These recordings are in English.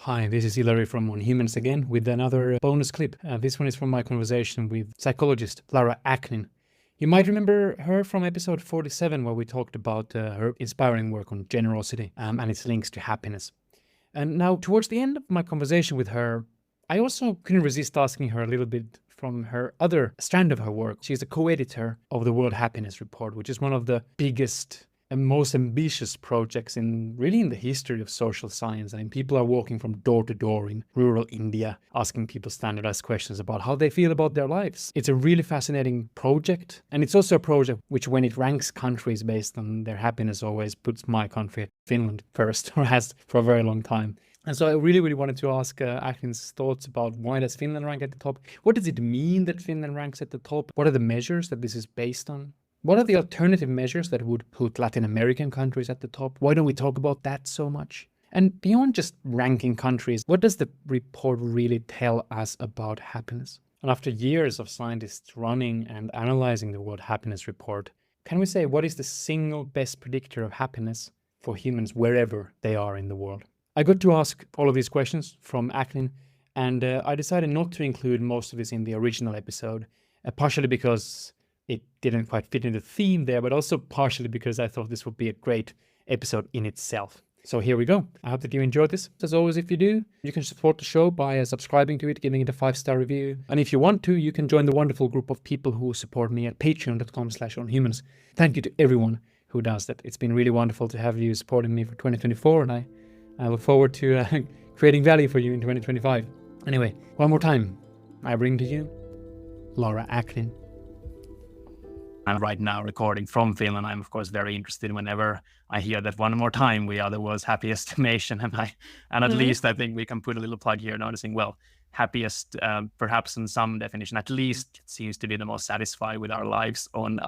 Hi, this is Hilary from On Humans again with another bonus clip. This one is from my conversation with psychologist Lara Aknin. You might remember her from episode 47 where we talked about her inspiring work on generosity and its links to happiness. And now towards the end of my conversation with her, I also couldn't resist asking her a little bit from her other strand of her work. She's a co-editor of the World Happiness Report, which is one of the biggest and most ambitious projects in the history of social science. I mean, people are walking from door to door in rural India, asking people standardized questions about how they feel about their lives. It's a really fascinating project. And it's also a project which, when it ranks countries based on their happiness, always puts my country, Finland, first, or has for a very long time. And so I really wanted to ask Aknin's thoughts about why does Finland rank at the top? What does it mean that Finland ranks at the top? What are the measures that this is based on? What are the alternative measures that would put Latin American countries at the top? Why don't we talk about that so much? And beyond just ranking countries, what does the report really tell us about happiness? And after years of scientists running and analyzing the World Happiness Report, can we say what is the single best predictor of happiness for humans wherever they are in the world? I got to ask all of these questions from Aknin, and I decided not to include most of this in the original episode, partially because it didn't quite fit in the theme there, but also partially because I thought this would be a great episode in itself. So here we go. I hope that you enjoyed this. As always, if you do, you can support the show by subscribing to it, giving it a 5-star review. And if you want to, you can join the wonderful group of people who support me at patreon.com/onhumans. Thank you to everyone who does that. It's been really wonderful to have you supporting me for 2024, and I look forward to creating value for you in 2025. Anyway, one more time, I bring to you Lara Aknin. I'm right now recording from Finland. I'm of course very interested whenever I hear that one more time we are the world's happiest nation, and at least I think we can put a little plug here, noticing happiest, perhaps in some definition, at least seems to be the most satisfied with our lives on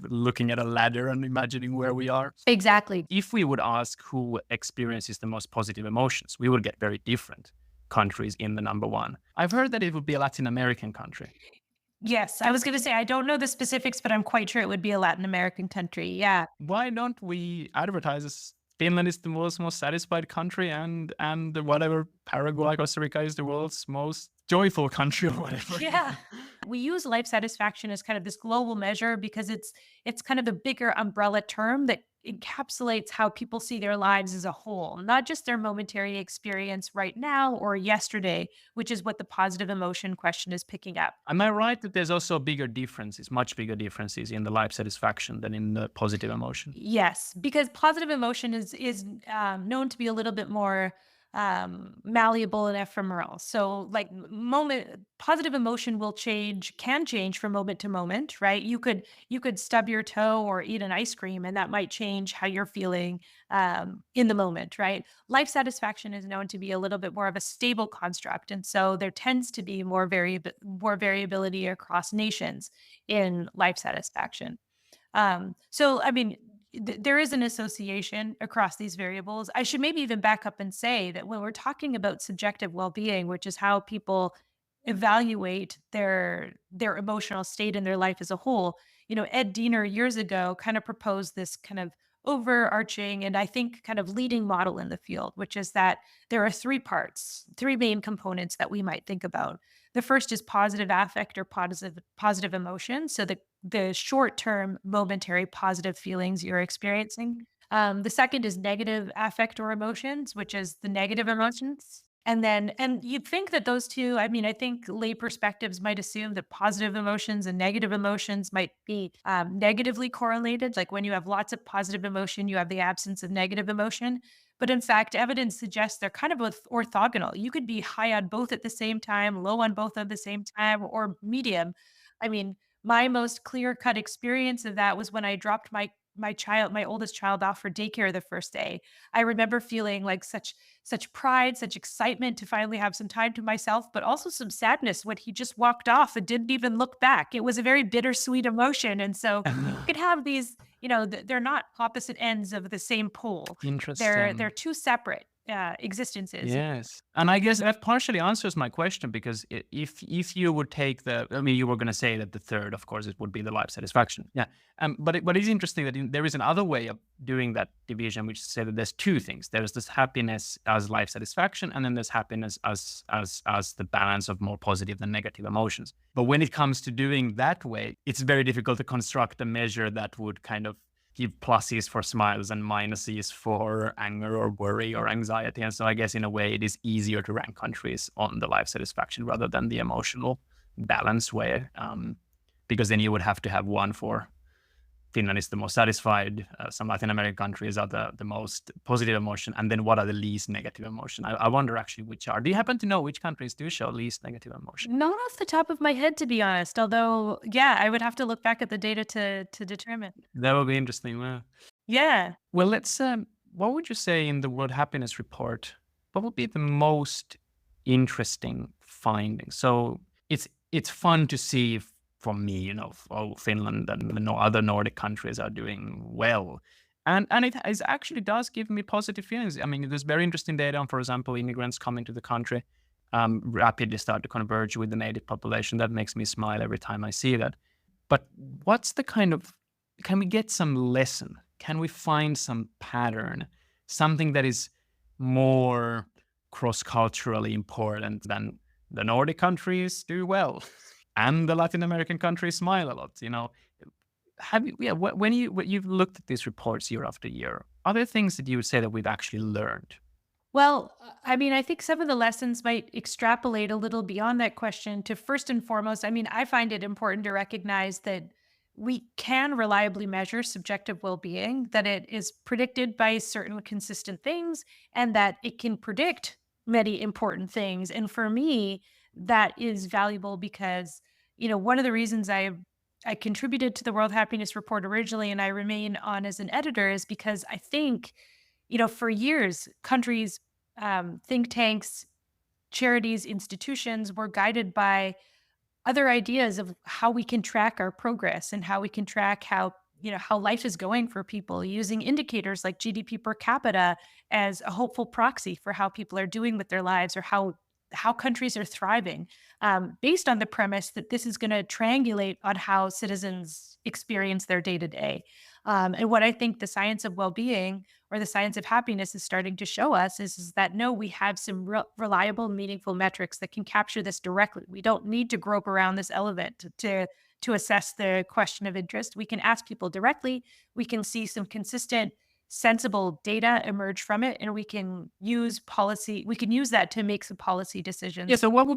looking at a ladder and imagining where we are. Exactly. If we would ask who experiences the most positive emotions, we would get very different countries in the number one. I've heard that it would be a Latin American country. Yes, I was going to say, I don't know the specifics, but I'm quite sure it would be a Latin American country. Yeah. Why don't we advertise as Finland is the world's most satisfied country and whatever, Paraguay, Costa Rica is the world's most joyful country or whatever. Yeah. We use life satisfaction as kind of this global measure because it's kind of a bigger umbrella term that encapsulates how people see their lives as a whole, not just their momentary experience right now or yesterday, which is what the positive emotion question is picking up. Am I right that there's also much bigger differences in the life satisfaction than in the positive emotion? Yes, because positive emotion is known to be a little bit more malleable and ephemeral. So like positive emotion can change from moment to moment, right? You could stub your toe or eat an ice cream and that might change how you're feeling in the moment, right? Life satisfaction is known to be a little bit more of a stable construct. And so there tends to be more variability across nations in life satisfaction. So, I mean, there is an association across these variables. I should maybe even back up and say that when we're talking about subjective well-being, which is how people evaluate their emotional state in their life as a whole, Ed Diener years ago kind of proposed this kind of overarching and I think kind of leading model in the field, which is that there are three main components that we might think about. The first is positive affect or positive emotion. So the short-term momentary positive feelings you're experiencing. The second is negative affect or emotions, which is the negative emotions. And you'd think that those two, I mean, I think lay perspectives might assume that positive emotions and negative emotions might be negatively correlated. Like when you have lots of positive emotion, you have the absence of negative emotion. But in fact, evidence suggests they're kind of both orthogonal. You could be high on both at the same time, low on both at the same time, or medium. I mean, my most clear-cut experience of that was when I dropped my oldest child off for daycare the first day. I remember feeling like such pride, such excitement to finally have some time to myself, but also some sadness when he just walked off and didn't even look back. It was a very bittersweet emotion. And so you could have these, they're not opposite ends of the same pole. Interesting. They're two separate existence is. Yes, and I guess that partially answers my question, because if you would take I mean, you were going to say that the third, of course, it would be the life satisfaction. Yeah, but it's interesting that there is another way of doing that division, which say that there's two things. There's this happiness as life satisfaction, and then there's happiness as the balance of more positive than negative emotions. But when it comes to doing that way, it's very difficult to construct a measure that would kind of give pluses for smiles and minuses for anger or worry or anxiety. And so I guess in a way it is easier to rank countries on the life satisfaction rather than the emotional balance way, because then you would have to have one for Finland is the most satisfied, some Latin American countries are the most positive emotion, and then what are the least negative emotion? I wonder actually which are. Do you happen to know which countries do show least negative emotion? Not off the top of my head, to be honest. Although, yeah, I would have to look back at the data to determine. That would be interesting. Well, Yeah. well, let's. What would you say in the World Happiness Report? What would be the most interesting findings? So it's fun to see from me, Finland and the other Nordic countries are doing well. And it actually does give me positive feelings. I mean, there's very interesting data on, for example, immigrants coming to the country rapidly start to converge with the native population. That makes me smile every time I see that. But what's the can we get some lesson? Can we find some pattern, something that is more cross-culturally important than the Nordic countries do well? And the Latin American countries smile a lot, Have you, when you've looked at these reports year after year, are there things that you would say that we've actually learned? Well, I mean, I think some of the lessons might extrapolate a little beyond that question to first and foremost. I mean, I find it important to recognize that we can reliably measure subjective well being, that it is predicted by certain consistent things, and that it can predict many important things. And for me, that is valuable because, one of the reasons I contributed to the World Happiness Report originally and I remain on as an editor is because I think, for years, countries, think tanks, charities, institutions were guided by other ideas of how we can track our progress and how we can track how life is going for people, using indicators like GDP per capita as a hopeful proxy for how people are doing with their lives or how countries are thriving, based on the premise that this is going to triangulate on how citizens experience their day to day. And what I think the science of well-being or the science of happiness is starting to show us is that no, we have some reliable, meaningful metrics that can capture this directly. We don't need to grope around this elephant to assess the question of interest. We can ask people directly. We can see some consistent, sensible data emerge from it, and we can use policy. We can use that to make some policy decisions. Yeah. So what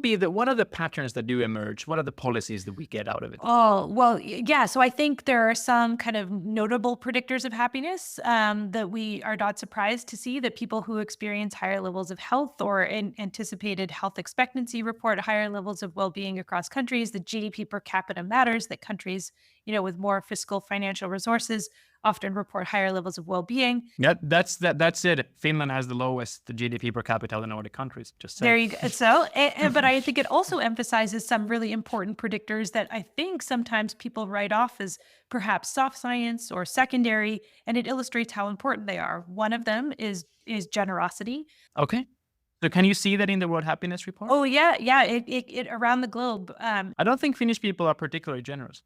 are the patterns that do emerge? What are the policies that we get out of it? Oh, well, yeah. So I think there are some kind of notable predictors of happiness that we are not surprised to see, that people who experience higher levels of health or anticipated health expectancy report higher levels of well-being across countries. The GDP per capita matters, that countries, with more fiscal financial resources often report higher levels of well-being. Yeah, that's it. Finland has the lowest GDP per capita of the Nordic countries. Just saying. There you go. So, but I think it also emphasizes some really important predictors that I think sometimes people write off as perhaps soft science or secondary, and it illustrates how important they are. One of them is generosity. Okay. So can you see that in the World Happiness Report? Oh yeah, it around the globe. I don't think Finnish people are particularly generous.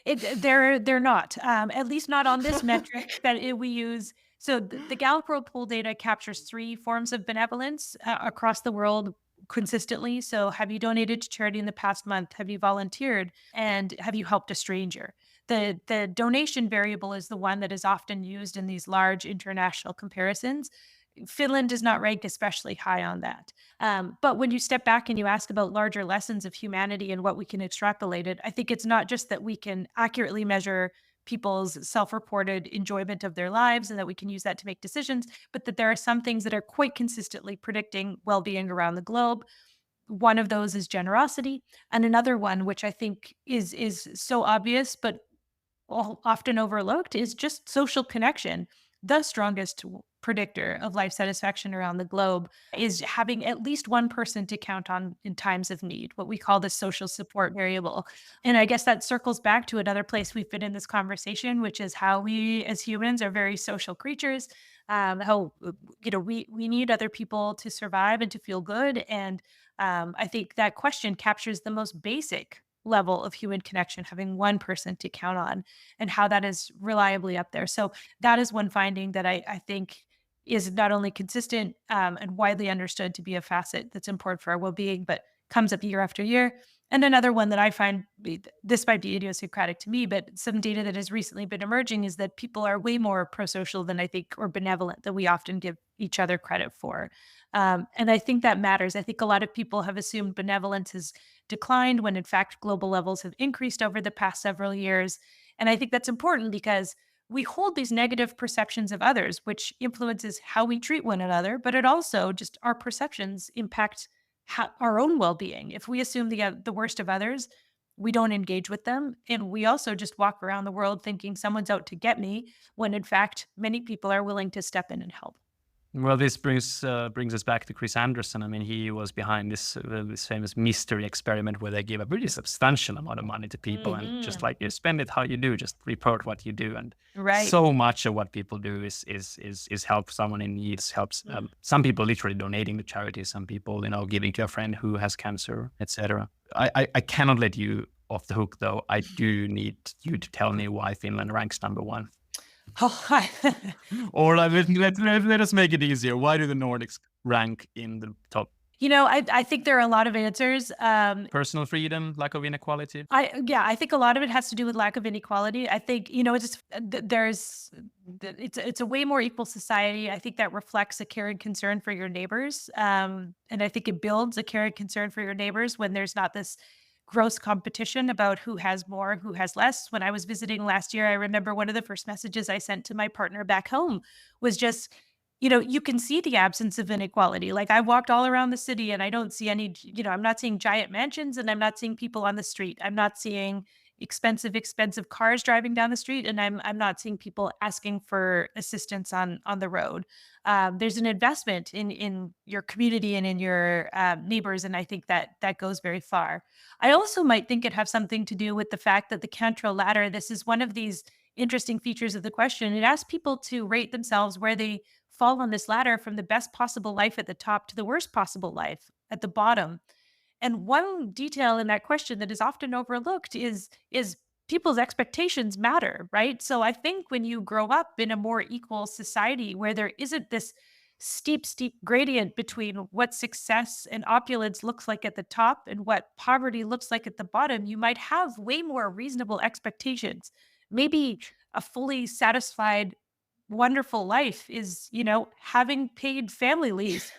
They're not, at least not on this metric that we use. So the Gallup World Poll data captures 3 forms of benevolence across the world consistently. So have you donated to charity in the past month? Have you volunteered? And have you helped a stranger? The donation variable is the one that is often used in these large international comparisons. Finland does not rank especially high on that. But when you step back and you ask about larger lessons of humanity and what we can extrapolate it, I think it's not just that we can accurately measure people's self-reported enjoyment of their lives and that we can use that to make decisions, but that there are some things that are quite consistently predicting well-being around the globe. One of those is generosity, and another one, which I think is so obvious but often overlooked, is just social connection. The strongest predictor of life satisfaction around the globe is having at least one person to count on in times of need, what we call the social support variable. And I guess that circles back to another place we've been in this conversation, which is how we as humans are very social creatures. how we need other people to survive and to feel good. And I think that question captures the most basic level of human connection, having one person to count on, and how that is reliably up there. So that is one finding that I think is not only consistent and widely understood to be a facet that's important for our well-being, but comes up year after year. And another one that I find, this might be idiosyncratic to me, but some data that has recently been emerging is that people are way more pro-social than I think, or benevolent than we often give each other credit for. And I think that matters. I think a lot of people have assumed benevolence has declined when in fact global levels have increased over the past several years. And I think that's important because we hold these negative perceptions of others, which influences how we treat one another, but it also just our perceptions impact our own well-being. If we assume the worst of others, we don't engage with them, and we also just walk around the world thinking someone's out to get me, when in fact many people are willing to step in and help. Well, this brings us back to Chris Anderson. I mean, he was behind this famous mystery experiment where they give a pretty substantial amount of money to people, and just like, you spend it how you do, just report what you do. And Right. so much of what people do is help someone in need. Helps some people literally donating to charities, some people giving to a friend who has cancer, etc. I cannot let you off the hook though. I do need you to tell me why Finland ranks number one. Oh, Or let us make it easier. Why do the Nordics rank in the top? I think there are a lot of answers. Personal freedom, lack of inequality. I think a lot of it has to do with lack of inequality. I think it's a way more equal society. I think that reflects a care and concern for your neighbors, and I think it builds a care and concern for your neighbors when there's not this gross competition about who has more, who has less. When I was visiting last year, I remember one of the first messages I sent to my partner back home was just, you can see the absence of inequality. Like, I walked all around the city and I don't see any, I'm not seeing giant mansions, and I'm not seeing people on the street. I'm not seeing expensive cars driving down the street, and I'm not seeing people asking for assistance on the road. There's an investment in your community and in your neighbors, and I think that goes very far. I also might think it have something to do with the fact that the Cantrell ladder, this is one of these interesting features of the question. It asks people to rate themselves where they fall on this ladder, from the best possible life at the top to the worst possible life at the bottom. And one detail in that question that is often overlooked is people's expectations matter, right? So I think when you grow up in a more equal society where there isn't this steep gradient between what success and opulence looks like at the top and what poverty looks like at the bottom, you might have way more reasonable expectations. Maybe a fully satisfied, wonderful life is, having paid family leave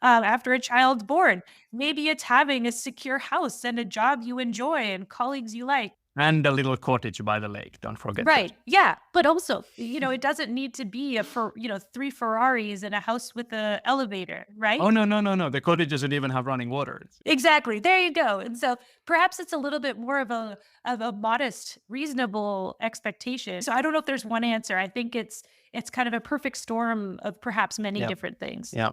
after a child's born. Maybe it's having a secure house and a job you enjoy and colleagues you like. And a little cottage by the lake. Don't forget Right. that. Yeah. But also, it doesn't need to be 3 Ferraris and a house with an elevator, right? Oh, no. The cottage doesn't even have running water. Exactly. There you go. And so perhaps it's a little bit more of a modest, reasonable expectation. So I don't know if there's one answer. I think it's kind of a perfect storm of perhaps many different things. Yeah.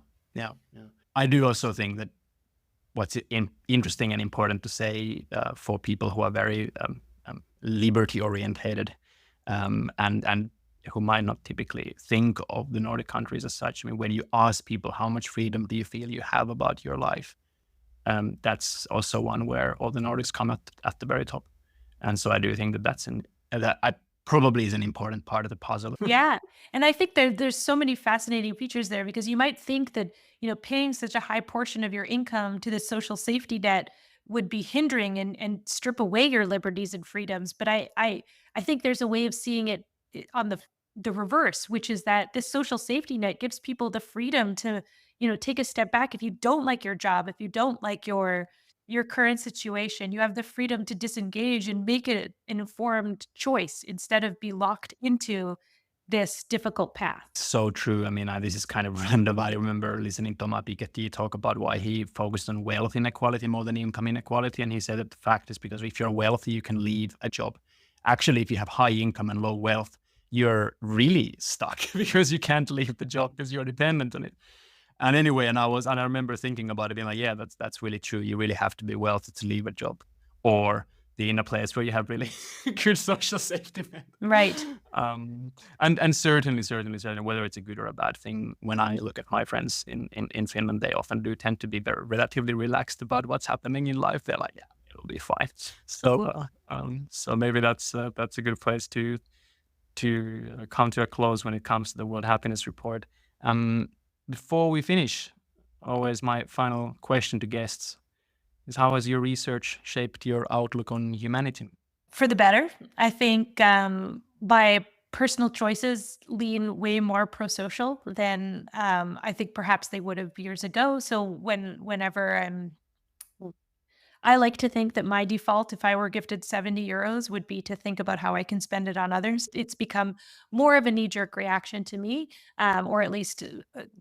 I do also think that what's interesting and important to say for people who are very liberty orientated and who might not typically think of the Nordic countries as such. I mean, when you ask people how much freedom do you feel you have about your life, that's also one where all the Nordics come at the very top. And so I do think that probably is an important part of the puzzle. Yeah. And I think there's so many fascinating features there, because you might think that, paying such a high portion of your income to the social safety net would be hindering and strip away your liberties and freedoms. But I think there's a way of seeing it on the reverse, which is that this social safety net gives people the freedom to, take a step back. If you don't like your job, if you don't like your current situation, you have the freedom to disengage and make it an informed choice instead of be locked into this difficult path. So true. I mean, this is kind of random. I remember listening to Thomas Piketty talk about why he focused on wealth inequality more than income inequality. And he said that the fact is because if you're wealthy, you can leave a job. Actually, if you have high income and low wealth, you're really stuck because you can't leave the job because you're dependent on it. And anyway, and I remember thinking about it, being like, yeah, that's really true. You really have to be wealthy to leave a job, or be in a place where you have really good social safety net. Right. And certainly, whether it's a good or a bad thing, when I look at my friends in Finland, they often do tend to be very relatively relaxed about what's happening in life. They're like, yeah, it'll be fine. So maybe that's a good place to come to a close when it comes to the World Happiness Report. Before we finish, always my final question to guests is, how has your research shaped your outlook on humanity? For the better. I think my personal choices lean way more pro-social than I think perhaps they would have years ago. So whenever I like to think that my default, if I were gifted 70 euros, would be to think about how I can spend it on others. It's become more of a knee-jerk reaction to me, or at least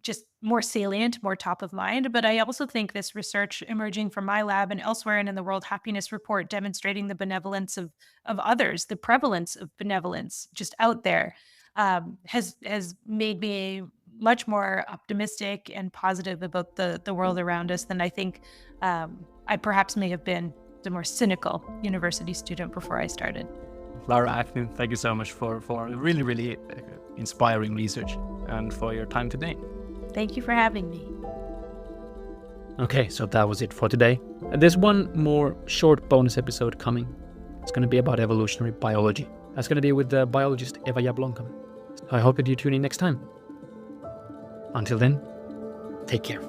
just more salient, more top of mind. But I also think this research emerging from my lab and elsewhere and in the World Happiness Report demonstrating the benevolence of others, the prevalence of benevolence just out there, has made me much more optimistic and positive about the world around us than I think I perhaps may have been the more cynical university student before I started. Lara Aknin, thank you so much for really, really inspiring research and for your time today. Thank you for having me. Okay, so that was it for today. There's one more short bonus episode coming. It's going to be about evolutionary biology. That's going to be with the biologist Eva Jablonka. So I hope that you tune in next time. Until then, take care.